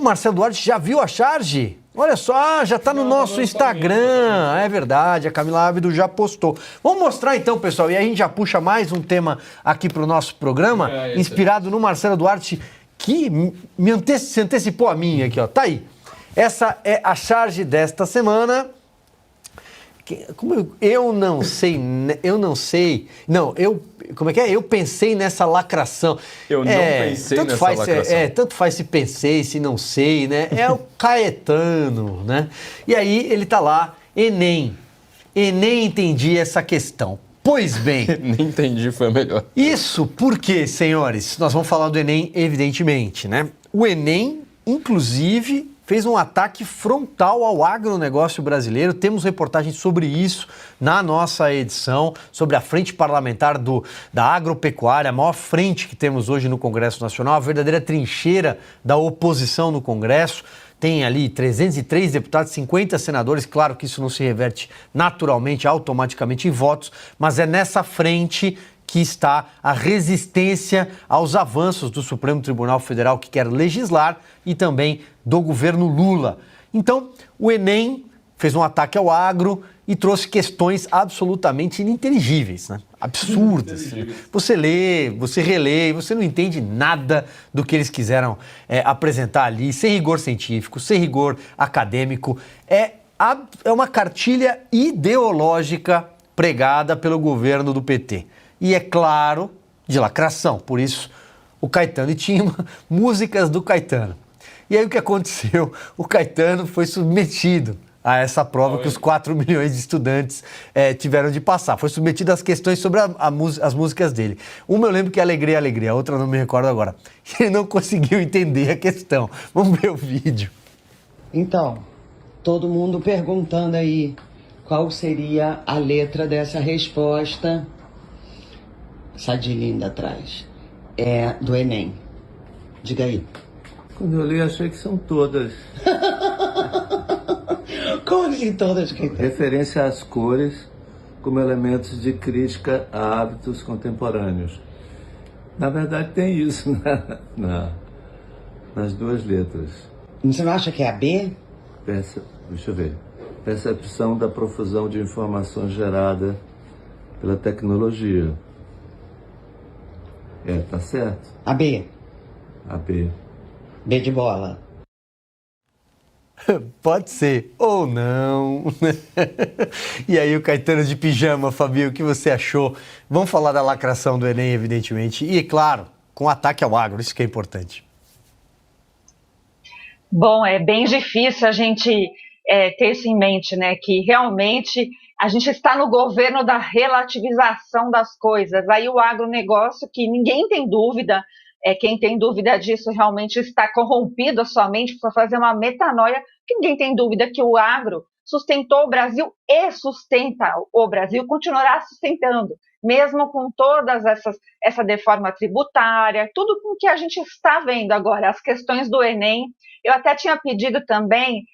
Marcelo Duarte já viu a charge? Olha só, já está no nosso Instagram. É verdade, a Camila Ávido já postou. Vamos mostrar então, pessoal, e aí a gente já puxa mais um tema aqui para o nosso programa, inspirado no Marcelo Duarte, que se antecipou a mim aqui, ó. Tá aí. Essa é a charge desta semana. Eu pensei nessa lacração. Eu não pensei nessa lacração. Tanto faz se pensei, se não sei, né? É o Caetano, né? E aí ele tá lá, Enem. Enem entendi essa questão. Pois bem. Nem entendi, foi melhor. Isso porque, senhores, nós vamos falar do Enem, evidentemente, né? O Enem, inclusive, fez um ataque frontal ao agronegócio brasileiro. Temos reportagens sobre isso na nossa edição, sobre a frente parlamentar da agropecuária, a maior frente que temos hoje no Congresso Nacional, a verdadeira trincheira da oposição no Congresso. Tem ali 303 deputados, 50 senadores. Claro que isso não se reverte naturalmente, automaticamente em votos, mas é nessa frente que está a resistência aos avanços do Supremo Tribunal Federal, que quer legislar, e também do governo Lula. Então, o Enem fez um ataque ao agro e trouxe questões absolutamente ininteligíveis, né? Absurdas. Você lê, você relê, você não entende nada do que eles quiseram apresentar ali, sem rigor científico, sem rigor acadêmico. É uma cartilha ideológica pregada pelo governo do PT. E, é claro, de lacração. Por isso, o Caetano. E tinha músicas do Caetano. E aí o que aconteceu? O Caetano foi submetido a essa prova que os 4 milhões de estudantes tiveram de passar. Foi submetido às questões sobre as músicas dele. Uma eu lembro que é Alegria, Alegria. A outra eu não me recordo agora. Ele não conseguiu entender a questão. Vamos ver o vídeo. Então, todo mundo perguntando aí qual seria a letra dessa resposta. Essa de linda atrás. É do Enem. Diga aí. Quando eu li, achei que são todas. Como assim todas? Referência às cores como elementos de crítica a hábitos contemporâneos. Na verdade, tem isso nas duas letras. Você não acha que é a B? Deixa eu ver. Percepção da profusão de informações gerada pela tecnologia. Tá certo. A B. A B. B de bola. Pode ser, ou não. E aí o Caetano de pijama, Fabio, o que você achou? Vamos falar da lacração do Enem, evidentemente. E, claro, com ataque ao agro, isso que é importante. Bom, é bem difícil a gente ter isso em mente, né? Que realmente a gente está no governo da relativização das coisas. Aí o agronegócio, que ninguém tem dúvida, quem tem dúvida disso realmente está corrompido a sua mente para fazer uma metanoia, que ninguém tem dúvida que o agro sustentou o Brasil e sustenta o Brasil, continuará sustentando, mesmo com todas essa deforma tributária, tudo com que a gente está vendo agora, as questões do Enem. Eu até tinha pedido também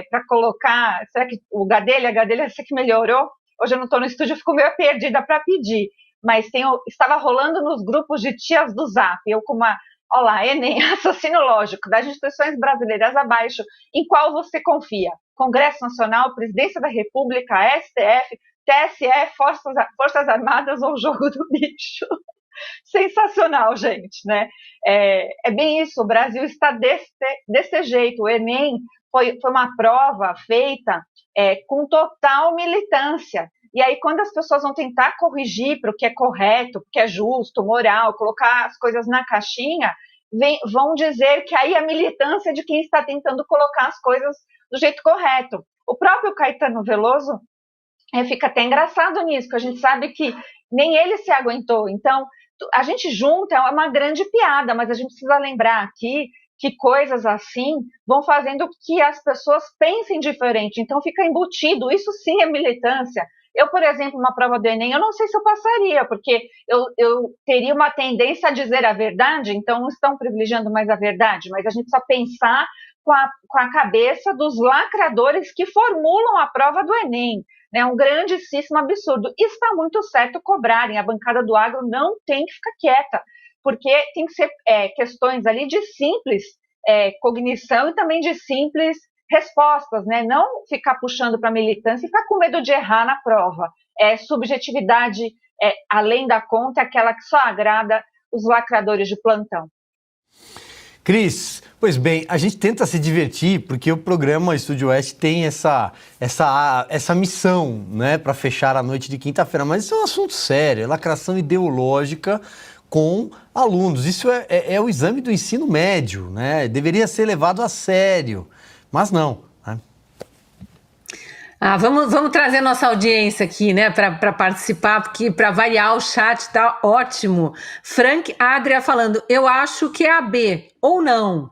para colocar, será que a Gadelha, você que melhorou? Hoje eu não estou no estúdio, eu fico meio perdida para pedir, mas estava rolando nos grupos de tias do Zap, eu com olha lá, Enem, raciocínio lógico, das instituições brasileiras abaixo, em qual você confia? Congresso Nacional, Presidência da República, STF, TSE, Forças Armadas ou Jogo do Bicho? Sensacional, gente, né? É bem isso, o Brasil está desse jeito. O Enem foi uma prova feita com total militância. E aí, quando as pessoas vão tentar corrigir para o que é correto, o que é justo, moral, colocar as coisas na caixinha, vão dizer que aí a militância é de quem está tentando colocar as coisas do jeito correto. O próprio Caetano Veloso fica até engraçado nisso, porque a gente sabe que nem ele se aguentou. Então, a gente junta, é uma grande piada, mas a gente precisa lembrar aqui que coisas assim vão fazendo que as pessoas pensem diferente. Então, fica embutido. Isso sim é militância. Eu, por exemplo, uma prova do Enem, eu não sei se eu passaria, porque eu teria uma tendência a dizer a verdade, então não estão privilegiando mais a verdade, mas a gente precisa pensar com a cabeça dos lacradores que formulam a prova do Enem. É um grandíssimo absurdo. E está muito certo cobrarem. A bancada do agro não tem que ficar quieta, porque tem que ser questões ali de simples cognição e também de simples respostas, né? Não ficar puxando para militância e ficar com medo de errar na prova. Subjetividade além da conta é aquela que só agrada os lacradores de plantão. Cris, pois bem, a gente tenta se divertir porque o programa Estúdio Oeste tem essa missão, né, para fechar a noite de quinta-feira, mas isso é um assunto sério, é lacração ideológica com alunos. Isso é o exame do ensino médio, né? Deveria ser levado a sério, mas não. Né? Vamos trazer nossa audiência aqui, né, para participar, porque para variar o chat tá ótimo. Frank Adria falando, eu acho que é a B, ou não.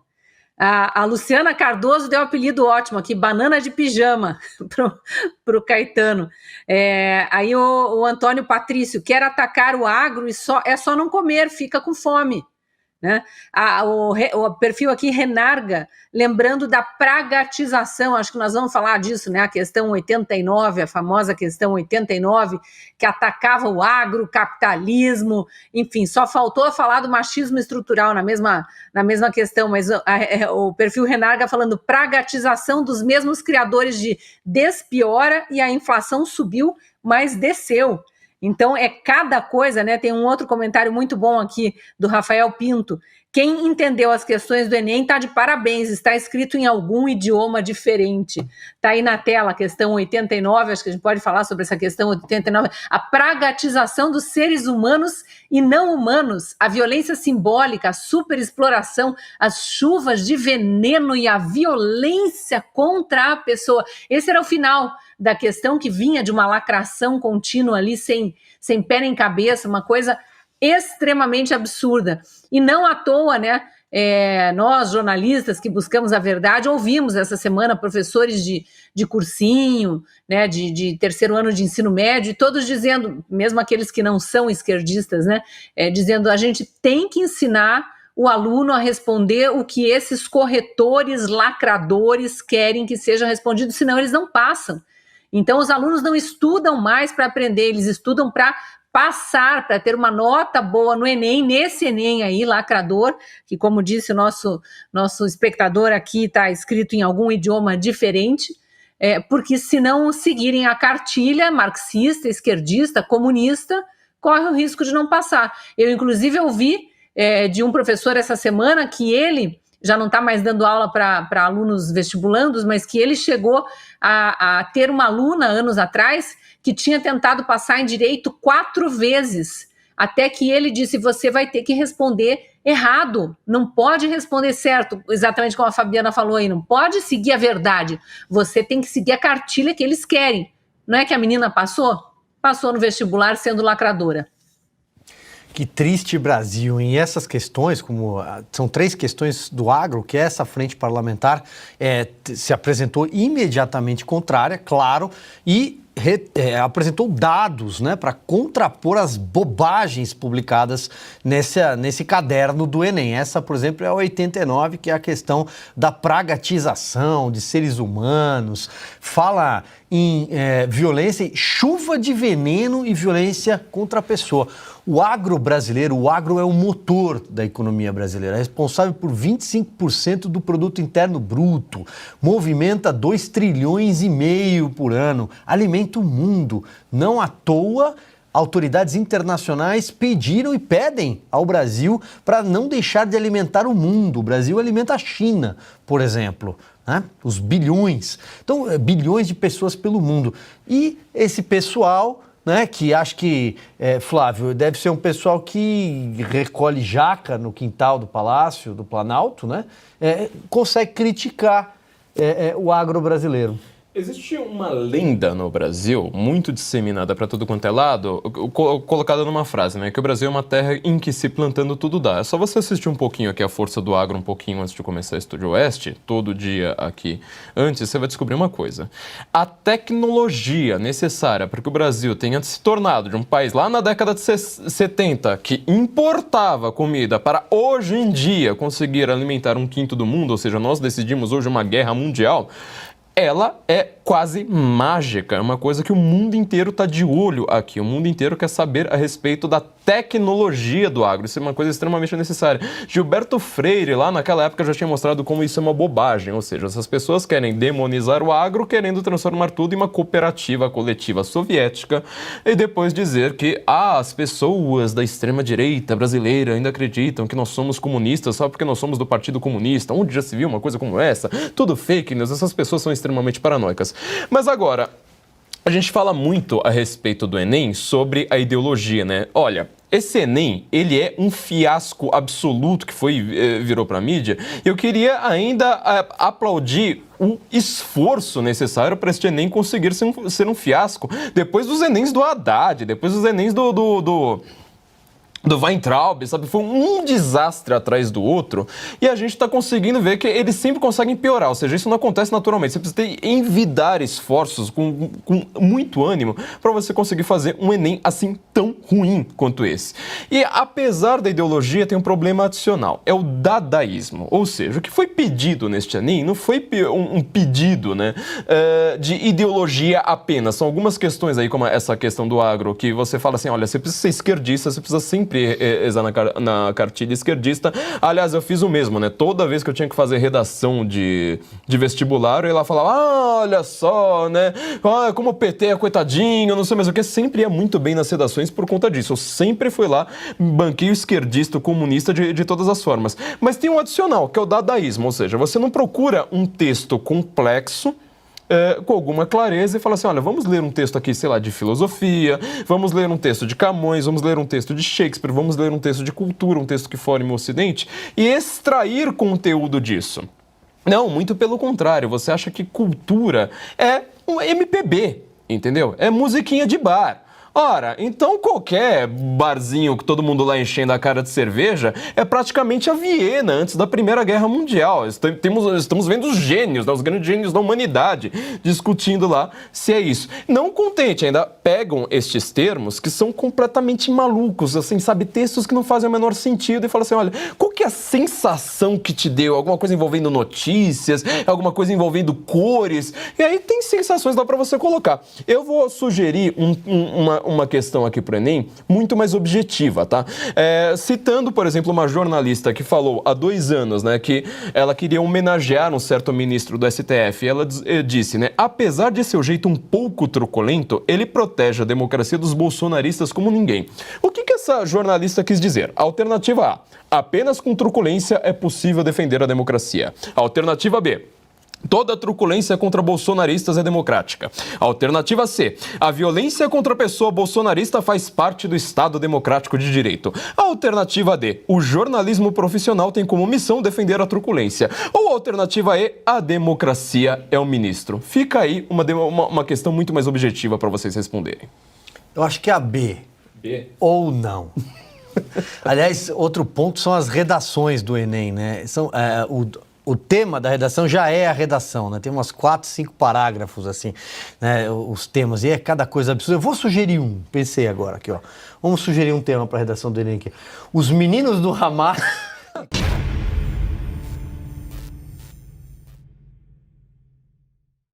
A Luciana Cardoso deu um apelido ótimo aqui, banana de pijama, pro Caetano. Aí o Antônio Patrício, quer atacar o agro e é só não comer, fica com fome. Né? O perfil aqui Renarga, lembrando da pragatização, acho que nós vamos falar disso, né? A questão 89, a famosa questão 89, que atacava o agro, capitalismo, enfim, só faltou falar do machismo estrutural na mesma questão, mas o perfil Renarga falando pragatização dos mesmos criadores de despiora e a inflação subiu, mas desceu. Então, cada coisa, né? Tem um outro comentário muito bom aqui do Rafael Pinto. Quem entendeu as questões do Enem está de parabéns, está escrito em algum idioma diferente. Está aí na tela a questão 89, acho que a gente pode falar sobre essa questão 89. A pragatização dos seres humanos e não humanos, a violência simbólica, a superexploração, as chuvas de veneno e a violência contra a pessoa. Esse era o final da questão, que vinha de uma lacração contínua ali, sem pé nem cabeça, uma coisa extremamente absurda. E não à toa, né, nós, jornalistas que buscamos a verdade, ouvimos essa semana professores de cursinho, né, de terceiro ano de ensino médio, todos dizendo, mesmo aqueles que não são esquerdistas, né, dizendo a gente tem que ensinar o aluno a responder o que esses corretores, lacradores querem que seja respondido, senão eles não passam. Então, os alunos não estudam mais para aprender, eles estudam para passar, para ter uma nota boa no Enem, nesse Enem aí, lacrador, que, como disse o nosso espectador aqui, está escrito em algum idioma diferente, porque se não seguirem a cartilha marxista, esquerdista, comunista, corre o risco de não passar. Eu, inclusive, ouvi de um professor essa semana que ele já não está mais dando aula para alunos vestibulandos, mas que ele chegou a ter uma aluna, anos atrás, que tinha tentado passar em direito 4 vezes, até que ele disse, você vai ter que responder errado, não pode responder certo, exatamente como a Fabiana falou aí, não pode seguir a verdade, você tem que seguir a cartilha que eles querem. Não é que a menina passou? Passou no vestibular sendo lacradora. Que triste Brasil, e essas questões, como são 3 questões do agro, que essa frente parlamentar se apresentou imediatamente contrária, claro, e apresentou dados, né, para contrapor as bobagens publicadas nesse caderno do Enem. Essa, por exemplo, é a 89, que é a questão da pragatização de seres humanos, fala em violência, chuva de veneno e violência contra a pessoa. O agro brasileiro, o agro é o motor da economia brasileira, é responsável por 25% do produto interno bruto, movimenta 2,5 trilhões por ano, alimenta o mundo. Não à toa, autoridades internacionais pediram e pedem ao Brasil para não deixar de alimentar o mundo. O Brasil alimenta a China, por exemplo, né? Os bilhões. Então, bilhões de pessoas pelo mundo. E esse pessoal, né, que acho que, Flávio, deve ser um pessoal que recolhe jaca no quintal do Palácio, do Planalto, né, consegue criticar o agro brasileiro. Existe uma lenda no Brasil, muito disseminada para todo quanto é lado, colocada numa frase, né? Que o Brasil é uma terra em que se plantando tudo dá. É só você assistir um pouquinho aqui a Força do Agro, um pouquinho antes de começar a Estúdio Oeste, todo dia aqui antes, você vai descobrir uma coisa. A tecnologia necessária para que o Brasil tenha se tornado de um país lá na década de 70 que importava comida para hoje em dia conseguir alimentar 1/5 do mundo, ou seja, nós decidimos hoje uma guerra mundial, ela é quase mágica, é uma coisa que o mundo inteiro está de olho aqui, o mundo inteiro quer saber a respeito da tecnologia do agro, isso é uma coisa extremamente necessária. Gilberto Freire, lá naquela época, já tinha mostrado como isso é uma bobagem, ou seja, essas pessoas querem demonizar o agro, querendo transformar tudo em uma cooperativa coletiva soviética, e depois dizer que as pessoas da extrema-direita brasileira ainda acreditam que nós somos comunistas só porque nós somos do Partido Comunista. Onde já se viu uma coisa como essa? Tudo fake news, essas pessoas são extremamente paranoicas. Mas agora, a gente fala muito a respeito do Enem sobre a ideologia, né? Olha, esse Enem, ele é um fiasco absoluto que virou para a mídia. Eu queria ainda aplaudir o esforço necessário para este Enem conseguir ser um fiasco. Depois dos Enems do Haddad, depois dos Enems do Weintraub, sabe? Foi um desastre atrás do outro e a gente está conseguindo ver que eles sempre conseguem piorar, ou seja, isso não acontece naturalmente. Você precisa envidar esforços com muito ânimo para você conseguir fazer um Enem assim tão ruim quanto esse. E apesar da ideologia, tem um problema adicional, é o dadaísmo, ou seja, o que foi pedido neste Enem não foi um pedido, né, de ideologia apenas. São algumas questões aí, como essa questão do agro, que você fala assim, olha, você precisa ser esquerdista, você precisa sempre exar na cartilha esquerdista. Aliás, eu fiz o mesmo, né? Toda vez que eu tinha que fazer redação de vestibular, eu ia lá falar, olha só, né? Como o PT é coitadinho, não sei mais o que. Sempre ia muito bem nas redações por conta disso. Eu sempre fui lá, banquei o esquerdista, o comunista de todas as formas. Mas tem um adicional, que é o dadaísmo, ou seja, você não procura um texto complexo com alguma clareza e fala assim, olha, vamos ler um texto aqui, sei lá, de filosofia, vamos ler um texto de Camões, vamos ler um texto de Shakespeare, vamos ler um texto de cultura, um texto que forme o Ocidente e extrair conteúdo disso. Não, muito pelo contrário, você acha que cultura é um MPB, entendeu? É musiquinha de bar. Ora, então qualquer barzinho que todo mundo lá enchendo a cara de cerveja é praticamente a Viena antes da Primeira Guerra Mundial. Estamos vendo os gênios, né, os grandes gênios da humanidade discutindo lá se é isso. Não contente, ainda pegam estes termos que são completamente malucos, assim, sabe, textos que não fazem o menor sentido e falam assim, olha, qual que é a sensação que te deu? Alguma coisa envolvendo notícias, alguma coisa envolvendo cores, e aí tem sensações lá para você colocar. Eu vou sugerir uma questão aqui para o Enem muito mais objetiva, tá? Citando, por exemplo, uma jornalista que falou há 2 anos, né, que ela queria homenagear um certo ministro do STF. Ela disse, né, apesar de seu jeito um pouco truculento, ele protege a democracia dos bolsonaristas como ninguém. O que essa jornalista quis dizer? Alternativa A, apenas com truculência é possível defender a democracia. Alternativa B, toda truculência contra bolsonaristas é democrática. Alternativa C, a violência contra a pessoa bolsonarista faz parte do Estado Democrático de Direito. Alternativa D, o jornalismo profissional tem como missão defender a truculência. Ou alternativa E, a democracia é o ministro. Fica aí uma questão muito mais objetiva para vocês responderem. Eu acho que é a B. B? Ou não. Aliás, outro ponto são as redações do Enem, né? O tema da redação já é a redação, né? Tem umas 4, 5 parágrafos, assim, né? Os temas, e é cada coisa absurda. Eu vou sugerir pensei agora aqui, ó. Vamos sugerir um tema para a redação do Enem aqui. Os meninos do Hamas